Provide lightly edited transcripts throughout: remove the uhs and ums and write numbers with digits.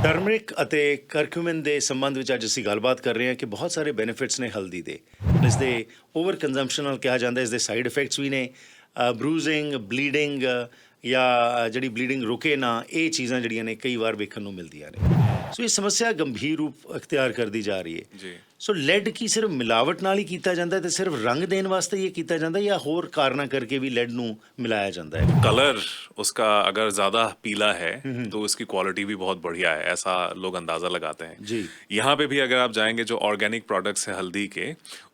Turmeric ਅਤੇ curcumin ਦੇ ਸੰਬੰਧ ਵਿੱਚ ਅੱਜ ਅਸੀਂ ਗੱਲਬਾਤ ਕਰ ਰਹੇ ਹਾਂ ਕਿ ਬਹੁਤ ਸਾਰੇ ਬੈਨੀਫਿਟਸ ਨੇ ਹਲਦੀ ਦੇ। ਇਸ ਦੇ ਓਵਰ ਕੰਜ਼ੰਪਸ਼ਨ ਨਾਲ ਕਿਹਾ ਜਾਂਦਾ ਇਸ ਦੇ ਸਾਈਡ ਇਫੈਕਟਸ ਵੀ ਨੇ, ਬਰੂਜ਼ਿੰਗ, ਬਲੀਡਿੰਗ ਜਾਂ ਜਿਹੜੀ ਬਲੀਡਿੰਗ ਰੁਕੇ ਨਾ, ਇਹ ਚੀਜ਼ਾਂ ਜਿਹੜੀਆਂ ਨੇ ਕਈ ਵਾਰ ਵੇਖਣ ਨੂੰ ਮਿਲਦੀਆਂ ਨੇ। ਸੋ ਇਹ ਸਮੱਸਿਆ ਗੰਭੀਰ ਰੂਪ ਅਖਤਿਆਰ ਕਰਦੀ ਜਾ ਰਹੀ ਹੈ। जी ਸੋ ਲੈਡ ਕੀ ਸਿਰਫ ਮਿਲਾਵਟ ਨਾਲ ਹੀ ਕੀਤਾ ਜਾਂਦਾ ਹੈ ਤੇ ਸਿਰਫ ਰੰਗ ਦੇਣ ਵਾਸਤੇ ਹੀ ਇਹ ਕੀਤਾ ਜਾਂਦਾ ਹੈ ਜਾਂ ਹੋਰ ਕਾਰਨਾਂ ਕਰਕੇ ਵੀ ਲੈਡ ਨੂੰ ਮਿਲਾਇਆ ਜਾਂਦਾ ਹੈ? कलर उसका अगर ज़्यादा पीला है तो उसकी क्वालिटी भी बहुत बढ़िया है, ऐसा लोग अंदाज़ा लगाते हैं। जी। यहाँ पे भी अगर आप जाएंगे जो ऑर्गेनिक प्रोडक्ट्स हैं हल्दी के,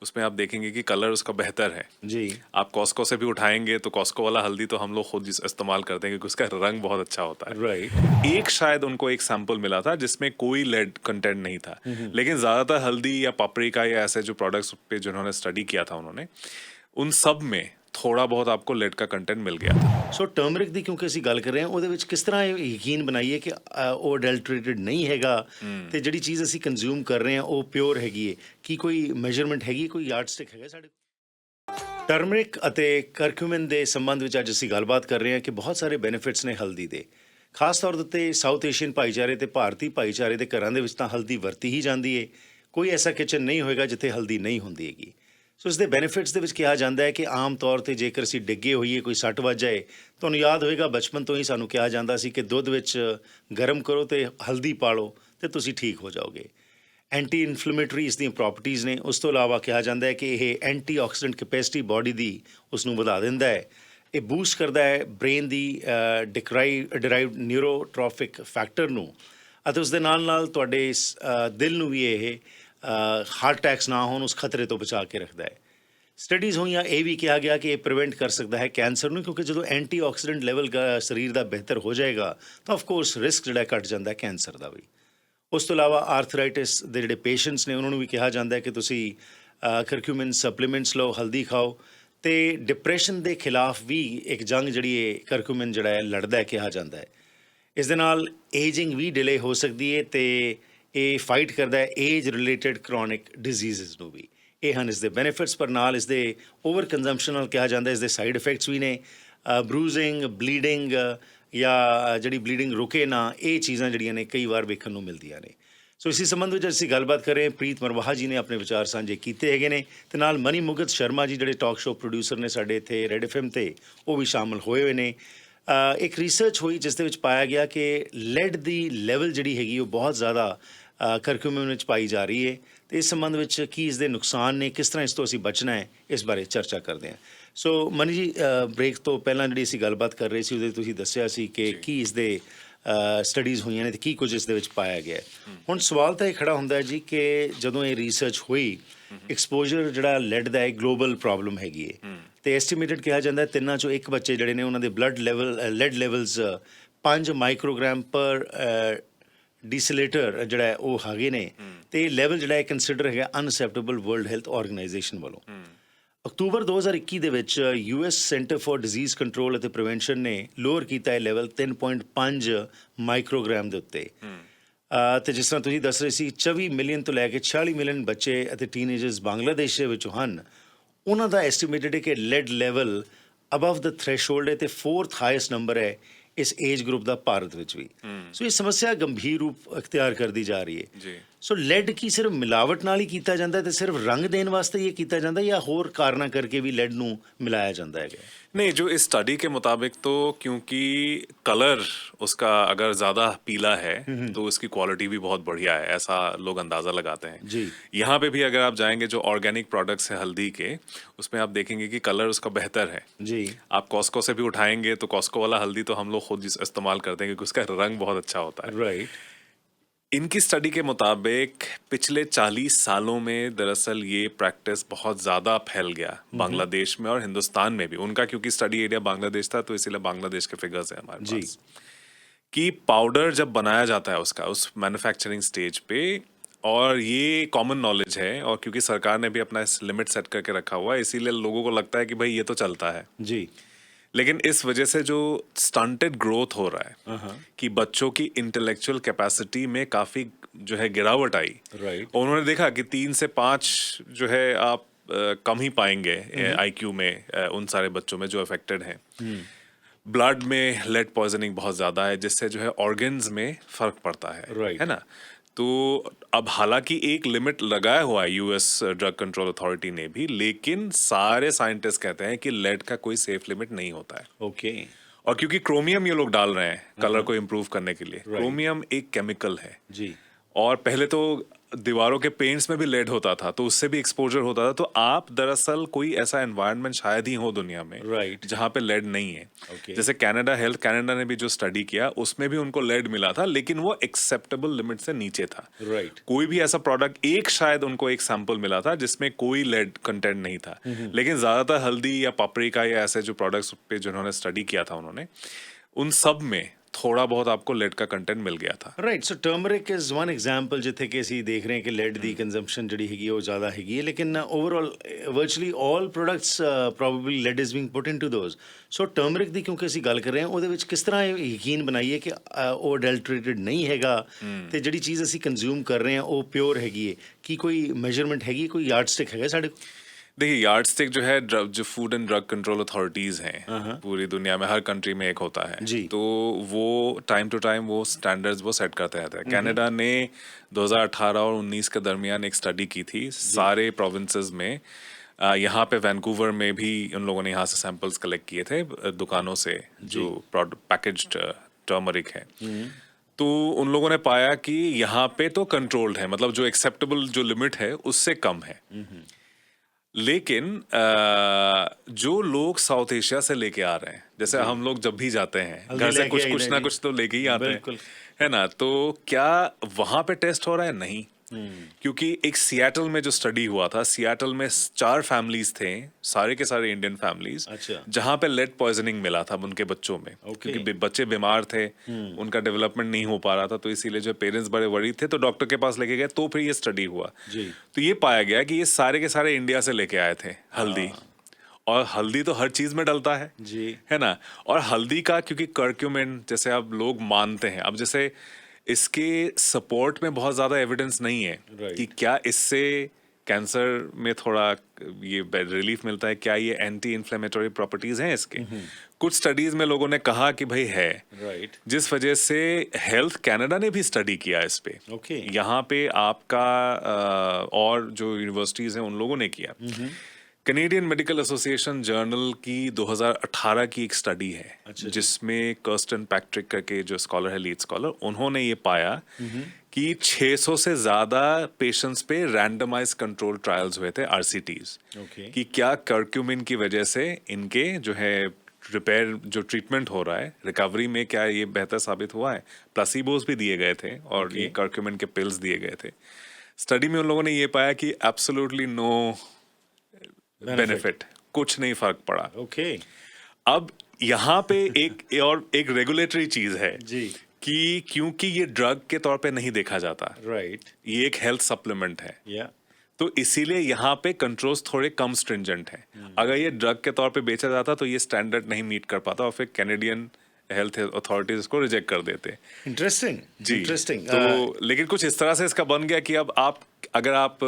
उसमें आप देखेंगे कि कलर उसका बेहतर है। जी। आप कॉस्को से भी उठाएंगे तो कॉस्को वाला हल्दी तो हम लोग खुद इस्तेमाल करते हैं क्योंकि उसका रंग बहुत अच्छा होता है। राइट। एक शायद उनको एक सैंपल मिला था जिसमें कोई लेड कंटेंट नहीं था, लेकिन ज़्यादातर हल्दी या पापरिका या ऐसे जो प्रोडक्ट्स पे जिन्होंने स्टडी किया था उन्होंने उन सब में थोड़ा बहुत आपको लेड का कंटेंट मिल गया था। ਸੋ ਟਰਮਰਿਕ ਦੀ ਕਿਉਂਕਿ ਅਸੀਂ ਗੱਲ ਕਰ ਰਹੇ ਹਾਂ, ਉਹਦੇ ਵਿੱਚ ਕਿਸ ਤਰ੍ਹਾਂ ਇਹ ਯਕੀਨ ਬਣਾਈਏ ਕਿ ਉਹ ਅਡਲਟਰੇਟਡ ਨਹੀਂ ਹੈਗਾ ਤੇ ਜਿਹੜੀ ਚੀਜ਼ ਅਸੀਂ ਕੰਜ਼ਿਊਮ ਕਰ ਰਹੇ ਹਾਂ ਉਹ ਪਿਓਰ ਹੈਗੀ ਹੈ? ਕੀ ਕੋਈ ਮੈਜ਼ਰਮੈਂਟ ਹੈਗੀ, ਕੋਈ ਯਾਰਡਸਟਿਕ ਹੈਗਾ ਸਾਡੇ ਕੋਲ? ਟਰਮਰਿਕ ਅਤੇ ਕਰਕਿਊਮਿਨ ਦੇ ਸੰਬੰਧ ਵਿੱਚ ਅੱਜ ਅਸੀਂ ਗੱਲਬਾਤ ਕਰ ਰਹੇ ਹਾਂ ਕਿ ਬਹੁਤ ਸਾਰੇ ਬੈਨੀਫਿਟਸ ਨੇ ਹਲਦੀ ਦੇ। ਖਾਸ ਤੌਰ ਦੇ ਉੱਤੇ ਸਾਊਥ ਏਸ਼ੀਅਨ ਭਾਈਚਾਰੇ ਤੇ ਭਾਰਤੀ ਭਾਈਚਾਰੇ ਦੇ ਘਰਾਂ ਦੇ ਵਿੱਚ ਤਾਂ ਹਲਦੀ ਵਰਤੀ ਹੀ ਜਾਂਦੀ ਹੈ। ਕੋਈ ਐਸਾ ਕਿਚਨ ਨਹੀਂ ਹੋਏਗਾ ਜਿੱਥੇ ਹਲਦੀ ਨਹੀਂ ਹੁੰਦੀ ਹੈਗੀ। ਸੋ ਇਸ ਦੇ ਬੈਨੀਫਿਟਸ ਦੇ ਵਿੱਚ ਕਿਹਾ ਜਾਂਦਾ ਹੈ ਕਿ ਆਮ ਤੌਰ 'ਤੇ ਜੇਕਰ ਅਸੀਂ ਡਿੱਗੇ ਹੋਈਏ, ਕੋਈ ਸੱਟ ਵੱਜ ਜਾਏ, ਤੁਹਾਨੂੰ ਯਾਦ ਹੋਏਗਾ ਬਚਪਨ ਤੋਂ ਹੀ ਸਾਨੂੰ ਕਿਹਾ ਜਾਂਦਾ ਸੀ ਕਿ ਦੁੱਧ ਵਿੱਚ ਗਰਮ ਕਰੋ ਅਤੇ ਹਲਦੀ ਪਾ ਲਓ ਅਤੇ ਤੁਸੀਂ ਠੀਕ ਹੋ ਜਾਓਗੇ। ਐਂਟੀ ਇਨਫਲੇਮੇਟਰੀ ਇਸ ਦੀਆਂ ਪ੍ਰੋਪਰਟੀਜ਼ ਨੇ। ਉਸ ਤੋਂ ਇਲਾਵਾ ਕਿਹਾ ਜਾਂਦਾ ਹੈ ਕਿ ਇਹ ਐਂਟੀ ਆਕਸੀਡੈਂਟ ਕੈਪੈਸਿਟੀ ਬਾਡੀ ਦੀ ਉਸ ਨੂੰ ਵਧਾ ਦਿੰਦਾ ਹੈ। ਇਹ ਬੂਸਟ ਕਰਦਾ ਹੈ ਬ੍ਰੇਨ ਦੀ ਡਿਰਾਈਵਡ ਨਿਊਰੋਟ੍ਰੋਫਿਕ ਫੈਕਟਰ ਨੂੰ, ਅਤੇ ਉਸ ਦੇ ਨਾਲ ਨਾਲ ਤੁਹਾਡੇ ਦਿਲ ਨੂੰ ਵੀ ਇਹ ਹਾਰਟ ਅਟੈਕਸ ਨਾ ਹੋਣ ਉਸ ਖਤਰੇ ਤੋਂ ਬਚਾ ਕੇ ਰੱਖਦਾ ਹੈ। ਸਟੱਡੀਜ਼ ਹੋਈਆਂ, ਇਹ ਵੀ ਕਿਹਾ ਗਿਆ ਕਿ ਇਹ ਪ੍ਰੀਵੈਂਟ ਕਰ ਸਕਦਾ ਹੈ ਕੈਂਸਰ ਨੂੰ, ਕਿਉਂਕਿ ਜਦੋਂ ਐਂਟੀ ਆਕਸੀਡੈਂਟ ਲੈਵਲ ਸਰੀਰ ਦਾ ਬਿਹਤਰ ਹੋ ਜਾਏਗਾ ਤਾਂ ਆਫਕੋਰਸ ਰਿਸਕ ਜਿਹੜਾ ਘੱਟ ਜਾਂਦਾ ਹੈ ਕੈਂਸਰ ਦਾ ਵੀ। ਉਸ ਤੋਂ ਇਲਾਵਾ ਆਰਥਰਾਈਟਿਸ ਦੇ ਜਿਹੜੇ ਪੇਸ਼ੈਂਟਸ ਨੇ ਉਹਨਾਂ ਨੂੰ ਵੀ ਕਿਹਾ ਜਾਂਦਾ ਹੈ ਕਿ ਤੁਸੀਂ ਕਰਕਿਊਮਿਨ ਸਪਲੀਮੈਂਟਸ ਲਓ, ਹਲਦੀ ਖਾਓ। ਅਤੇ ਡਿਪਰੈਸ਼ਨ ਦੇ ਖਿਲਾਫ ਵੀ ਇੱਕ ਜੰਗ ਜਿਹੜੀ ਇਹ ਕਰਕਿਊਮਿਨ ਜਿਹੜਾ ਹੈ ਲੜਦਾ ਹੈ ਕਿਹਾ ਜਾਂਦਾ ਹੈ। ਇਸ ਦੇ ਨਾਲ ਏਜਿੰਗ ਵੀ ਡਿਲੇ ਹੋ ਸਕਦੀ ਹੈ ਅਤੇ ਇਹ ਫਾਈਟ ਕਰਦਾ ਹੈ ਏਜ ਰਿਲੇਟਡ ਕਰੋਨਿਕ ਡਿਜ਼ੀਜ਼ਸ ਨੂੰ ਵੀ। ਇਹ ਹਨ ਇਸ ਦੇ ਬੈਨੀਫਿਟਸ, ਪਰ ਨਾਲ ਇਸ ਦੇ ਓਵਰ ਕੰਜ਼ੰਪਸ਼ਨ ਨਾਲ ਕਿਹਾ ਜਾਂਦਾ ਇਸ ਦੇ ਸਾਈਡ ਇਫੈਕਟਸ ਵੀ ਨੇ, ਬਰੂਜ਼ਿੰਗ, ਬਲੀਡਿੰਗ ਜਾਂ ਜਿਹੜੀ ਬਲੀਡਿੰਗ ਰੁਕੇ ਨਾ, ਇਹ ਚੀਜ਼ਾਂ ਜਿਹੜੀਆਂ ਨੇ ਕਈ ਵਾਰ ਵੇਖਣ ਨੂੰ ਮਿਲਦੀਆਂ ਨੇ। ਸੋ ਇਸੇ ਸੰਬੰਧ ਵਿੱਚ ਅਸੀਂ ਗੱਲਬਾਤ ਕਰ ਰਹੇ ਹਾਂ। ਪ੍ਰੀਤ ਮਰਵਾਹਾ ਜੀ ਨੇ ਆਪਣੇ ਵਿਚਾਰ ਸਾਂਝੇ ਕੀਤੇ ਹੈਗੇ ਨੇ ਅਤੇ ਨਾਲ ਮਨੀ ਮੁਗਤ ਸ਼ਰਮਾ ਜੀ ਜਿਹੜੇ ਟਾਕ ਸ਼ੋਅ ਪ੍ਰੋਡਿਊਸਰ ਨੇ ਸਾਡੇ ਇੱਥੇ ਰੈਡ FM 'ਤੇ, ਉਹ ਵੀ ਸ਼ਾਮਲ ਹੋਏ ਹੋਏ ਨੇ। ਇੱਕ ਰਿਸਰਚ ਹੋਈ ਜਿਸ ਦੇ ਵਿੱਚ ਪਾਇਆ ਗਿਆ ਕਿ ਲੈਡ ਦੀ ਲੈਵਲ ਜਿਹੜੀ ਹੈਗੀ ਉਹ ਬਹੁਤ ਜ਼ਿਆਦਾ ਕਰਕਿਊਮਿਨ ਵਿੱਚ ਪਾਈ ਜਾ ਰਹੀ ਹੈ ਅਤੇ ਇਸ ਸੰਬੰਧ ਵਿੱਚ ਕੀ ਇਸ ਦੇ ਨੁਕਸਾਨ ਨੇ, ਕਿਸ ਤਰ੍ਹਾਂ ਇਸ ਤੋਂ ਅਸੀਂ ਬਚਣਾ ਹੈ, ਇਸ ਬਾਰੇ ਚਰਚਾ ਕਰਦੇ ਹਾਂ। ਸੋ ਮਨੀ ਜੀ, ਬ੍ਰੇਕ ਤੋਂ ਪਹਿਲਾਂ ਜਿਹੜੀ ਅਸੀਂ ਗੱਲਬਾਤ ਕਰ ਰਹੇ ਸੀ ਉਹਦੇ ਤੁਸੀਂ ਦੱਸਿਆ ਸੀ ਕਿ ਕੀ ਇਸ ਦੇ ਸਟੱਡੀਜ਼ ਹੋਈਆਂ ਨੇ ਅਤੇ ਕੀ ਕੁਝ ਇਸ ਦੇ ਵਿੱਚ ਪਾਇਆ ਗਿਆ। ਹੁਣ ਸਵਾਲ ਤਾਂ ਇਹ ਖੜ੍ਹਾ ਹੁੰਦਾ ਜੀ ਕਿ ਜਦੋਂ ਇਹ ਰਿਸਰਚ ਹੋਈ, ਐਕਸਪੋਜ਼ਰ ਜਿਹੜਾ ਲੈਡ ਦਾ ਹੈ ਗਲੋਬਲ ਪ੍ਰੋਬਲਮ ਹੈਗੀ ਹੈ ਅਤੇ ਐਸਟੀਮੇਟਡ ਕਿਹਾ ਜਾਂਦਾ 3 ਚੋਂ 1 ਬੱਚੇ ਜਿਹੜੇ ਨੇ ਉਹਨਾਂ ਦੇ ਬਲੱਡ ਲੈਵਲ ਲੈਡ ਲੈਵਲਸ 5 ਮਾਈਕਰੋਗ੍ਰਾਮ ਪਰ ਡੀਸਲੇਟਰ ਜਿਹੜਾ ਹੈ ਉਹ ਹੈਗੇ ਨੇ ਅਤੇ ਇਹ ਲੈਵਲ ਜਿਹੜਾ ਹੈ ਕੰਸੀਡਰ ਹੈਗਾ ਅਨਅਸੈਪਟੇਬਲ ਵਰਲਡ ਹੈਲਥ ਆਰਗੇਨਾਈਜੇਸ਼ਨ ਵੱਲੋਂ। ਅਕਤੂਬਰ 2021 ਦੇ ਵਿੱਚ US Center for Disease Control ਅਤੇ ਪ੍ਰੀਵੈਂਸ਼ਨ ਨੇ ਲੋਅਰ ਕੀਤਾ ਇਹ ਲੈਵਲ 3.5 ਮਾਈਕਰੋਗ੍ਰਾਮ ਦੇ ਉੱਤੇ। ਅਤੇ ਜਿਸ ਤਰ੍ਹਾਂ ਤੁਸੀਂ ਦੱਸ ਰਹੇ ਸੀ 24 ਮਿਲੀਅਨ ਤੋਂ ਲੈ ਕੇ 46 ਮਿਲੀਅਨ ਬੱਚੇ ਅਤੇ ਟੀਨਏਜਰਸ ਬੰਗਲਾਦੇਸ਼ ਦੇ ਵਿੱਚੋਂ ਹਨ। ਉਹਨਾਂ ਦਾ ਐਸਟੀਮੇਟਡ ਹੈ ਕਿ ਲੈਡ ਲੈਵਲ ਅਬਵ ਦ ਥ੍ਰੈਸ਼ਹੋਲਡ ਹੈ ਅਤੇ 4th ਹਾਈਐਸਟ ਨੰਬਰ ਹੈ ਇਸ ਏਜ ਗਰੁੱਪ ਦਾ ਭਾਰਤ ਵਿੱਚ ਵੀ। ਸੋ ਇਹ ਸਮੱਸਿਆ ਗੰਭੀਰ ਰੂਪ ਅਖਤਿਆਰ ਕਰਦੀ ਜਾ ਰਹੀ ਹੈ। ਸੋ ਲੈਡ ਕੀ ਸਿਰਫ ਮਿਲਾਵਟ ਨਾਲ ਹੀ ਕੀਤਾ ਜਾਂਦਾ ਤੇ ਸਿਰਫ ਰੰਗ ਦੇਣ ਵਾਸਤੇ ਹੀ ਇਹ ਕੀਤਾ ਜਾਂਦਾ ਜਾਂ ਹੋਰ ਕਾਰਨਾਂ ਕਰਕੇ ਵੀ ਲੈਡ ਨੂੰ ਮਿਲਾਇਆ ਜਾਂਦਾ ਹੈਗਾ? नहीं, जो इस स्टडी के मुताबिक तो क्योंकि कलर उसका अगर ज़्यादा पीला है तो उसकी क्वालिटी भी बहुत बढ़िया है, ऐसा लोग अंदाज़ा लगाते हैं। जी। यहाँ पे भी अगर आप जाएंगे जो ऑर्गेनिक प्रोडक्ट्स हैं हल्दी के, उसमें आप देखेंगे कि कलर उसका बेहतर है। जी। आप कॉस्को से भी उठाएंगे तो कॉस्को वाला हल्दी तो हम लोग खुद इस्तेमाल करते हैं क्योंकि उसका रंग बहुत अच्छा होता है। राइट। इनकी स्टडी के मुताबिक पिछले 40 सालों में दरअसल ये प्रैक्टिस बहुत ज़्यादा फैल गया बांग्लादेश में और हिंदुस्तान में भी। उनका क्योंकि स्टडी एरिया बांग्लादेश था तो इसीलिए बांग्लादेश के फिगर्स हैं हमारे जी। पास कि पाउडर जब बनाया जाता है उसका उस मैन्युफैक्चरिंग स्टेज पे, और ये कॉमन नॉलेज है और क्योंकि सरकार ने भी अपना इस लिमिट सेट करके रखा हुआ है इसीलिए लोगों को लगता है कि भाई ये तो चलता है। जी। लेकिन इस वजह से जो स्टंटेड ग्रोथ हो रहा है कि बच्चों की इंटेलेक्चुअल कैपेसिटी में काफ़ी जो है गिरावट आई। राइट। उन्होंने देखा कि 3 से 5 जो है आप कम ही पाएंगे IQ में उन सारे बच्चों में जो अफेक्टेड हैं। ब्लड में लेड पॉइजनिंग बहुत ज़्यादा है, जिससे जो है ऑर्गन्स में फ़र्क पड़ता है Right. है ना। तो अब हालांकि एक लिमिट लगाया हुआ है यूएस ड्रग कंट्रोल अथॉरिटी ने भी, लेकिन सारे साइंटिस्ट कहते हैं कि लेड का कोई सेफ लिमिट नहीं होता है। ओके। और क्योंकि क्रोमियम ये लोग डाल रहे हैं कलर को इम्प्रूव करने के लिए, Right. क्रोमियम एक केमिकल है जी। और पहले तो दीवारों के पेंट्स में भी लेड होता था, तो उससे भी एक्सपोजर होता था। तो आप दरअसल कोई ऐसा एनवायरनमेंट शायद ही हो दुनिया में Right. जहाँ पे लेड नहीं है। Okay. जैसे कनाडा ने भी जो स्टडी किया उसमें भी उनको लेड मिला था, लेकिन वो एक्सेप्टेबल लिमिट से नीचे था। Right. कोई भी ऐसा प्रोडक्ट, एक शायद उनको एक सैंपल मिला था जिसमें कोई लेड कंटेंट नहीं था, लेकिन ज्यादातर हल्दी या पापरिका या ऐसे जो प्रोडक्ट्स पे जिन्होंने स्टडी किया था उन्होंने, उन सब में थोड़ा बहुत आपको लेड का कंटेंट मिल ਗਿਆ था। Right so turmeric is one example ਜਿੱਥੇ ਕਿ ਅਸੀਂ ਦੇਖ ਰਹੇ ਹਾਂ ਕਿ ਲੈਡ ਦੀ ਕੰਜ਼ੰਪਸ਼ਨ ਜਿਹੜੀ ਹੈਗੀ ਉਹ ਜ਼ਿਆਦਾ ਹੈਗੀ ਹੈ, ਲੇਕਿਨ overall virtually all products probably lead is being put into those. So turmeric ਦੀ ਕਿਉਂਕਿ ਅਸੀਂ ਗੱਲ ਕਰ ਰਹੇ ਹਾਂ, ਉਹਦੇ ਵਿੱਚ ਕਿਸ ਤਰ੍ਹਾਂ ਇਹ ਯਕੀਨ ਬਣਾਈਏ ਕਿ ਉਹ ਅਡਲਟਰੇਟਡ ਨਹੀਂ ਹੈਗਾ ਤੇ ਜਿਹੜੀ ਚੀਜ਼ ਅਸੀਂ ਕੰਜ਼ਿਊਮ ਕਰ ਰਹੇ ਹਾਂ ਉਹ ਪਿਓਰ ਹੈਗੀ ਹੈ? ਕੀ ਕੋਈ ਮੈਜ਼ਰਮੈਂਟ ਹੈਗੀ, ਕੋਈ ਯਾਰਡਸਟਿਕ ਹੈਗਾ ਸਾਡੇ ਕੋਲ? देखिए, यार्डस्टिक जो है जो food and drug control authorities हैं पूरी दुनिया में, हर कंट्री में एक होता है जी। तो वो टाइम टू टाइम वो स्टैंडर्ड्स वो सेट करते रहते हैं। कनाडा ने 2018 और 19 के दरमियान एक स्टडी की थी सारे प्रोविंसेस में। यहाँ पे वैंकूवर में भी उन लोगों ने यहाँ से सैंपल्स कलेक्ट किए थे दुकानों से जो पैकेज्ड टर्मरिक है। तो उन लोगों ने पाया कि यहाँ पे तो कंट्रोल्ड है, मतलब जो एक्सेप्टेबल जो लिमिट है उससे कम है। लेकिन जो लोग साउथ एशिया से लेके आ रहे हैं, जैसे हम लोग जब भी जाते हैं घर से कुछ ना कुछ तो लेके ही आते हैं, है ना, तो क्या वहां पे टेस्ट हो रहा है? नहीं। क्योंकि एक सियाटल में जो स्टडी हुआ था, सियाटल में 4 फैमिलीज थे, सारे के सारे इंडियन फैमिलीज, अच्छा। जहां पे लेड पॉइजनिंग मिला था उनके बच्चों में। क्योंकि बच्चे बीमार थे, उनका डेवलपमेंट नहीं हो पा रहा था, तो इसीलिए जो पेरेंट्स बड़े वरीड थे तो डॉक्टर के पास लेके गए, तो फिर ये स्टडी हुआ जी। तो ये पाया गया कि ये सारे के सारे इंडिया से लेके आए थे हल्दी। और हल्दी तो हर चीज में डलता है जी, है ना। और हल्दी का क्योंकि कर्क्यूमिन जैसे अब लोग मानते हैं, अब जैसे इसके सपोर्ट में बहुत ज्यादा एविडेंस नहीं है कि क्या इससे कैंसर में थोड़ा ये रिलीफ मिलता है, क्या ये एंटी इन्फ्लेमेटरी प्रॉपर्टीज हैं इसके। कुछ स्टडीज में लोगों ने कहा कि भाई है, राइट। जिस वजह से हेल्थ कनाडा ने भी स्टडी किया इस पे। ओके। यहाँ पे आपका और जो यूनिवर्सिटीज हैं उन लोगों ने किया। कनेडियन मेडिकल एसोसिएशन जर्नल की 2018 की एक स्टडी है, जिसमें कर्स्टन पैट्रिक करके जो स्कॉलर है, लीड स्कॉलर, उन्होंने ये पाया कि 600 से ज्यादा पेशेंट्स पे रैंडमाइज कंट्रोल ट्रायल्स हुए थे, आरसीटीज, कि क्या कर्क्यूमिन की वजह से इनके जो है रिपेयर जो ट्रीटमेंट हो रहा है, रिकवरी में क्या ये बेहतर साबित हुआ है। प्लासिबोस भी दिए गए थे और ये कर्क्यूमिन के पिल्स दिए गए थे। स्टडी में उन लोगों ने ये पाया कि एब्सोल्युटली नो बेनिफिट, कुछ नहीं फर्क पड़ा। ओके। अब यहाँ पे एक रेगुलेटरी चीज है जी, कि क्योंकि ये ड्रग के तौर पे नहीं देखा जाता, राइट, ये एक हेल्थ सप्लीमेंट है, या तो इसीलिए यहाँ पे कंट्रोल्स थोड़े कम स्ट्रिंजेंट हैं। अगर ये ड्रग के तौर पे बेचा जाता तो ये स्टैंडर्ड नहीं मीट कर पाता और फिर कैनेडियन हेल्थ अथॉरिटीज को रिजेक्ट कर देते। इंटरेस्टिंग जी। इंटरेस्टिंग। तो लेकिन कुछ इस तरह से इसका बन गया कि अब आप अगर आप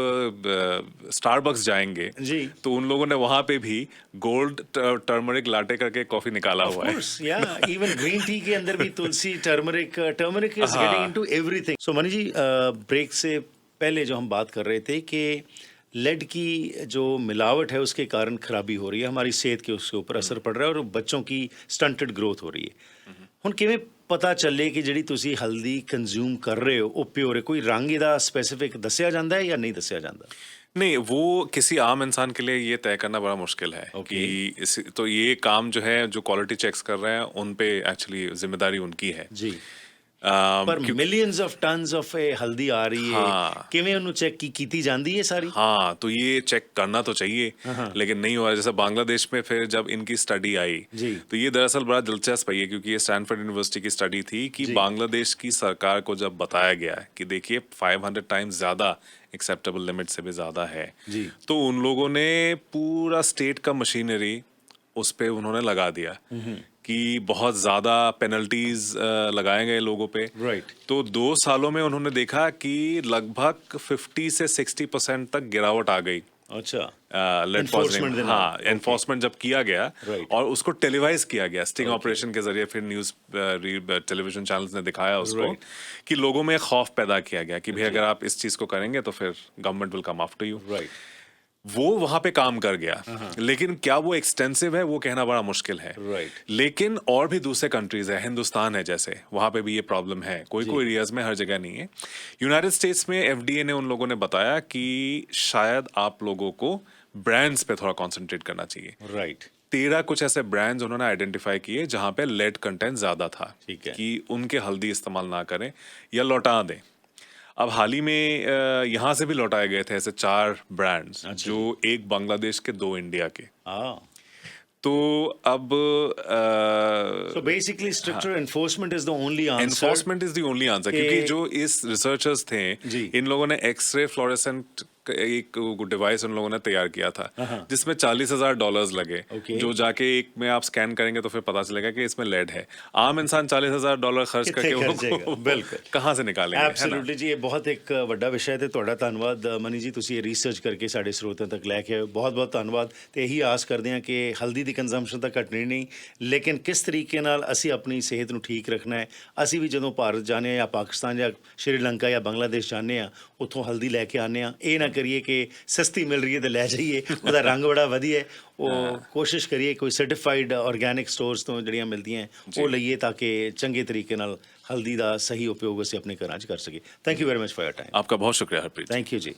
स्टारबक्स जाएंगे जी, तो उन लोगों ने वहां पे भी गोल्ड टर्मरिक लाटे करके कॉफी निकाला हुआ है। या इवन ग्रीन टी के अंदर भी तुलसी, turmeric is getting into everything. So Mani ji, break से पहले जो हम बात कर रहे थे कि लेड की जो मिलावट है उसके कारण खराबी हो रही है, हमारी सेहत के उसके ऊपर असर पड़ रहा है और बच्चों की स्टंटेड ग्रोथ हो रही है। हुण किवें पता ਚੱਲੇ कि ਜਿਹੜੀ ਤੁਸੀਂ ਹਲਦੀ ਕੰਜ਼ਿਊਮ ਕਰ ਰਹੇ ਹੋ ਉਹ ਪਿਓਰ है? कोई रंग ਇਹਦਾ स्पेसिफिक दस्या जाता है या नहीं दस्या जाता? नहीं, वो किसी आम इंसान के लिए ये तय करना बड़ा मुश्किल है कि तो ये काम जो है जो क्वालिटी चेक्स कर रहे हैं उन पे एक्चुअली जिम्मेदारी उनकी है जी। पर मिलियंस ऑफ टन्स ऑफ हल्दी आ रही है, किवें ਉਹਨੂੰ चेक ਕੀਤੀ ਜਾਂਦੀ है सारी? हाँ, तो ये चेक करना तो चाहिए, लेकिन नहीं हो रहा। जैसे बांग्लादेश में फिर जब इनकी स्टडी आई तो ये दरअसल बड़ा दिलचस्प है क्योंकि ये स्टैनफोर्ड यूनिवर्सिटी की स्टडी थी कि बांग्लादेश की सरकार को जब बताया गया है कि देखिए 500 टाइम्स ज्यादा एक्सेप्टेबल लिमिट से भी ज्यादा है, तो उन लोगों ने पूरा स्टेट का मशीनरी उस पे उन्होंने लगा दिया कि बहुत ज्यादा पेनल्टीज लगाए गए लोगों पे। राइट। तो 2 सालों में उन्होंने देखा कि लगभग 50 से 60% तक गिरावट आ गई अच्छा लेड Enforcement पॉइजनिंग, देना। हाँ Okay. एनफोर्समेंट जब किया गया Right. और उसको टेलीवाइज किया गया स्टिंग ऑपरेशन के जरिए, फिर न्यूज टेलीविजन चैनल्स ने दिखाया उसको Right. कि लोगों में खौफ पैदा किया गया कि भाई जी। अगर आप इस चीज को करेंगे तो फिर government will come after you. Right वो वहां पे काम कर गया, लेकिन क्या वो एक्सटेंसिव है वो कहना बड़ा मुश्किल है। Right. लेकिन और भी दूसरे कंट्रीज है, हिंदुस्तान है जैसे, वहां पे भी ये प्रॉब्लम है, कोई कोई एरियाज में, हर जगह नहीं है। यूनाइटेड स्टेट्स में एफडीए ने उन लोगों ने बताया कि शायद आप लोगों को ब्रांड्स पे थोड़ा कॉन्सेंट्रेट करना चाहिए। राइट 13 कुछ ऐसे ब्रांड्स उन्होंने आइडेंटिफाई किए जहां पे लेड कंटेंट ज्यादा था, ठीक है। कि उनके हल्दी इस्तेमाल ना करें या लौटा दें। अब हाल ही में यहाँ से भी लौटाए गए थे ऐसे 4 ब्रांड्स, जो एक बांग्लादेश के, 2 इंडिया के। तो अब So basically, stricter enforcement is the only answer. Enforcement is the only answer, कि- क्योंकि जो इस रिसर्चर्स थे, जी। इन लोगों ने एक्सरे फ्लोरेसेंट एक डिवाइस उन लोगों ने तैयार किया था, जिसमें $40,000 लगे, Okay. जो जाके एक में आप स्कैन करेंगे तो फिर पता चलेगा कि इसमें लेड है। आम इंसान $40,000 खर्च कितने करके खर्चेगा? बिल्कुल। कहाँ से निकालेंगे, है ना? ਐਬਸੋਲੂਟਲੀ ਜੀ, ਇਹ ਬਹੁਤ ਇੱਕ ਵੱਡਾ ਵਿਸ਼ਾ ਹੈ ਤੇ ਤੁਹਾਡਾ ਧੰਨਵਾਦ ਮਨੀ ਜੀ, ਤੁਸੀਂ ਇਹ ਰਿਸਰਚ ਕਰਕੇ ਸਾਡੇ ਸਰੋਤਿਆਂ ਤੱਕ ਲੈ ਕੇ ਆਏ ਹੋ। ਬਹੁਤ ਬਹੁਤ ਧੰਨਵਾਦ ਤੇ ਇਹੀ ਆਸ ਕਰਦੇ ਹਾਂ ਕਿ ਹਲਦੀ ਦੀ ਕੰਜ਼ੰਪਸ਼ਨ ਤਾਂ ਘਟਣੀ ਨਹੀਂ, ਲੇਕਿਨ ਕਿਸ ਤਰੀਕੇ ਨਾਲ ਅਸੀਂ ਆਪਣੀ ਸਿਹਤ ਨੂੰ ਠੀਕ ਰੱਖਣਾ ਹੈ। ਅਸੀਂ ਵੀ ਜਦੋਂ ਭਾਰਤ ਜਾਂਦੇ ਹਾਂ ਜਾਂ ਪਾਕਿਸਤਾਨ ਜਾਂ ਸ਼੍ਰੀਲੰਕਾ ਜਾਂ ਬੰਗਲਾਦੇਸ਼ ਜਾਂਦੇ ਹਾਂ, ਉੱਥੋਂ ਹਲਦੀ ਲੈ ਕੇ ਆਉਂਦੇ ਹਾਂ। ਇਹ ਨਾ ਕਰੀਏ ਕਿ ਸਸਤੀ ਮਿਲ ਰਹੀ ਹੈ ਤੇ ਲੈ ਜਾਈਏ, ਉਹਦਾ ਰੰਗ ਬੜਾ ਵਧੀਆ ਹੈ। ਉਹ ਕੋਸ਼ਿਸ਼ ਕਰੀਏ ਕੋਈ ਸਰਟੀਫਾਈਡ ਆਰਗੈਨਿਕ ਸਟੋਰਸ ਤੋਂ ਜਿਹੜੀਆਂ ਮਿਲਦੀਆਂ ਉਹ ਲਈਏ, ਤਾਂ ਕਿ ਚੰਗੇ ਤਰੀਕੇ ਨਾਲ ਹਲਦੀ ਦਾ ਸਹੀ ਉਪਯੋਗ ਅਸੀਂ ਆਪਣੇ ਘਰਾਂ 'ਚ ਕਰ ਸਕੀਏ। Thank you very much for your time. आपका बहुत शुक्रिया हरप्रीत। Thank you ji.